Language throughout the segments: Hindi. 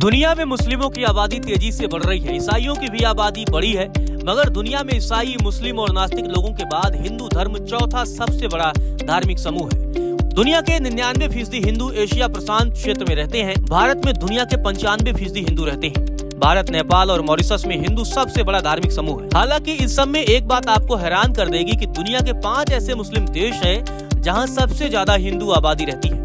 दुनिया में मुस्लिमों की आबादी तेजी से बढ़ रही है। ईसाइयों की भी आबादी बढ़ी है, मगर दुनिया में ईसाई, मुस्लिम और नास्तिक लोगों के बाद हिंदू धर्म चौथा सबसे बड़ा धार्मिक समूह है। दुनिया के 99% हिंदू एशिया प्रशांत क्षेत्र में रहते हैं। भारत में दुनिया के 95% हिंदू रहते हैं। भारत, नेपाल और मॉरिशस में हिंदू सबसे बड़ा धार्मिक समूह है। हालांकि इस सब में एक बात आपको हैरान कर देगी कि दुनिया के 5 ऐसे मुस्लिम देश हैं जहां सबसे ज्यादा हिंदू आबादी रहती है।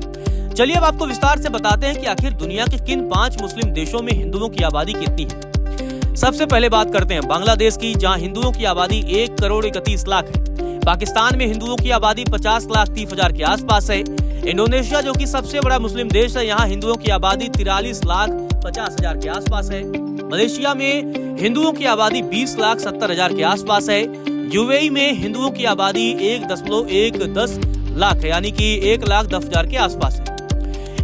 चलिए अब आपको विस्तार से बताते हैं कि आखिर दुनिया के किन 5 मुस्लिम देशों में हिंदुओं की आबादी कितनी है। सबसे पहले बात करते हैं बांग्लादेश की, जहां हिंदुओं की आबादी 1 करोड़ 31 लाख है। पाकिस्तान में हिंदुओं की आबादी 50 लाख 30 हजार के आसपास है। इंडोनेशिया, जो कि सबसे बड़ा मुस्लिम देश है, यहाँ हिंदुओं की आबादी 43 लाख 50 हजार के आसपास है। मलेशिया में हिंदुओं की आबादी 20 लाख 70 हजार के आसपास है। यूएई में हिंदुओं की आबादी 1.110 लाख है, यानी कि 1 लाख 10 हजार के आसपास है।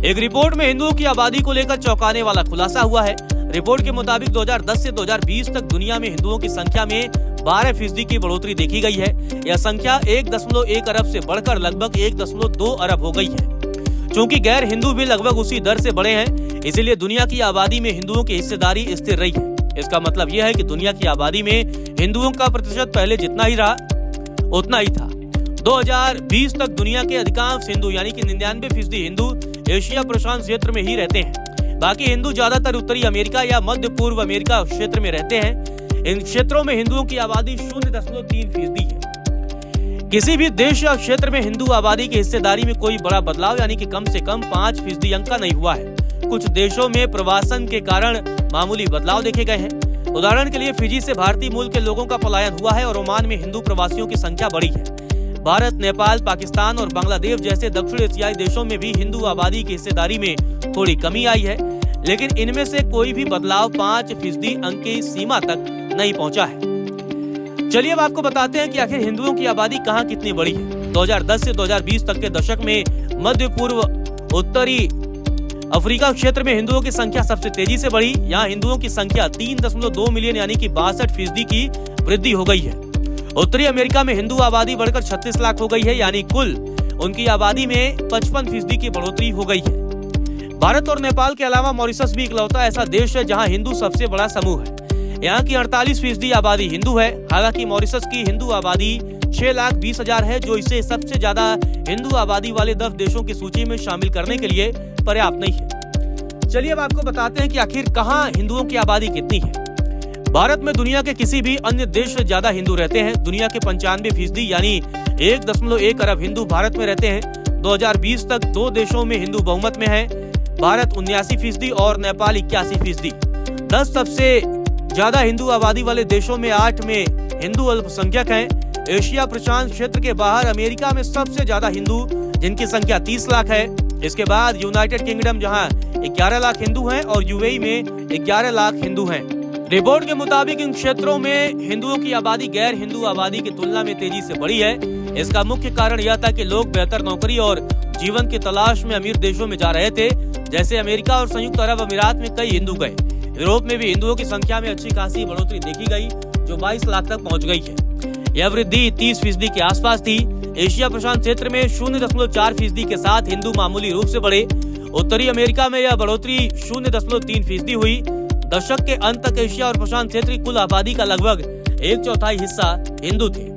एक रिपोर्ट में हिंदुओं की आबादी को लेकर चौंकाने वाला खुलासा हुआ है। रिपोर्ट के मुताबिक 2010 से 2020 तक दुनिया में हिंदुओं की संख्या में 12% की बढ़ोतरी देखी गई है। यह संख्या 1.1 अरब से बढ़कर लगभग 1.2 अरब हो गई है। चूंकि गैर हिंदू भी लगभग उसी दर से बढ़े हैं, इसीलिए दुनिया की आबादी में हिंदुओं की हिस्सेदारी स्थिर रही है। इसका मतलब यह है कि दुनिया की आबादी में हिंदुओं का प्रतिशत पहले जितना ही रहा उतना ही था। 2020 तक दुनिया के अधिकांश हिंदू यानी कि 99% हिंदू एशिया प्रशांत क्षेत्र में ही रहते हैं। बाकी हिंदू ज्यादातर उत्तरी अमेरिका या मध्य पूर्व अमेरिका क्षेत्र में रहते हैं। इन क्षेत्रों में हिंदुओं की आबादी 0.3% है। किसी भी देश या क्षेत्र में हिंदू आबादी की हिस्सेदारी में कोई बड़ा बदलाव यानी कि कम से कम 5% अंक का नहीं हुआ है। कुछ देशों में प्रवासन के कारण मामूली बदलाव देखे गए हैं। उदाहरण के लिए फिजी से भारतीय मूल के लोगों का पलायन हुआ है और ओमान में हिंदू प्रवासियों की संख्या बढ़ी है। भारत, नेपाल, पाकिस्तान और बांग्लादेश जैसे दक्षिण एशियाई देशों में भी हिंदू आबादी की हिस्सेदारी में थोड़ी कमी आई है, लेकिन इनमें से कोई भी बदलाव 5% अंक की सीमा तक नहीं पहुंचा है। चलिए अब आपको बताते हैं कि आखिर हिंदुओं की आबादी कहां कितनी बड़ी है। 2010 से 2020 तक के दशक में मध्य पूर्व उत्तरी अफ्रीका क्षेत्र में हिंदुओं की संख्या सबसे तेजी से बढ़ी। यहाँ हिंदुओं की संख्या 3.2 मिलियन यानी कि 62% की वृद्धि हो गई है। उत्तरी अमेरिका में हिंदू आबादी बढ़कर 36 लाख हो गई है, यानी कुल उनकी आबादी में 55% की बढ़ोतरी हो गई है। भारत और नेपाल के अलावा मॉरिशस भी इकलौता ऐसा देश है जहां हिंदू सबसे बड़ा समूह है। यहाँ की 48% आबादी हिंदू है। हालांकि मॉरिशस की हिंदू आबादी 6 लाख 20 हजार है, जो इसे सबसे ज्यादा हिंदू आबादी वाले 10 देशों की सूची में शामिल करने के लिए पर्याप्त नहीं है। चलिए अब आपको बताते हैं कि आखिर कहाँ हिंदुओं की आबादी कितनी है। भारत में दुनिया के किसी भी अन्य देश से ज्यादा हिंदू रहते हैं। दुनिया के 95% यानी 1.1 अरब हिंदू भारत में रहते हैं। 2020 तक 2 देशों में हिंदू बहुमत में है, भारत 79% और नेपाल 81%। 10 सबसे ज्यादा हिंदू आबादी वाले देशों में 8 में हिंदू अल्पसंख्यक हैं। एशिया प्रशांत क्षेत्र के बाहर अमेरिका में सबसे ज्यादा हिंदू, जिनकी संख्या 30 लाख है। इसके बाद यूनाइटेड किंगडम, जहां 11 लाख हिंदू हैं, और यूएई में 11 लाख हिंदू हैं। रिपोर्ट के मुताबिक इन क्षेत्रों में हिंदुओं की आबादी गैर हिंदू आबादी की तुलना में तेजी से बढ़ी है। इसका मुख्य कारण यह था कि लोग बेहतर नौकरी और जीवन की तलाश में अमीर देशों में जा रहे थे। जैसे अमेरिका और संयुक्त अरब अमीरात में कई हिंदू गए। यूरोप में भी हिंदुओं की संख्या में अच्छी खासी बढ़ोतरी देखी गई, जो 22 लाख तक पहुंच गई है। यह वृद्धि 30% के आसपास थी। एशिया प्रशांत क्षेत्र में 0.4% के साथ हिंदू मामूली रूप से बढ़े। उत्तरी अमेरिका में यह बढ़ोतरी 0.3% हुई। दशक के अंत तक एशिया और प्रशांत क्षेत्र की कुल आबादी का लगभग 1/4 हिस्सा हिंदू थे।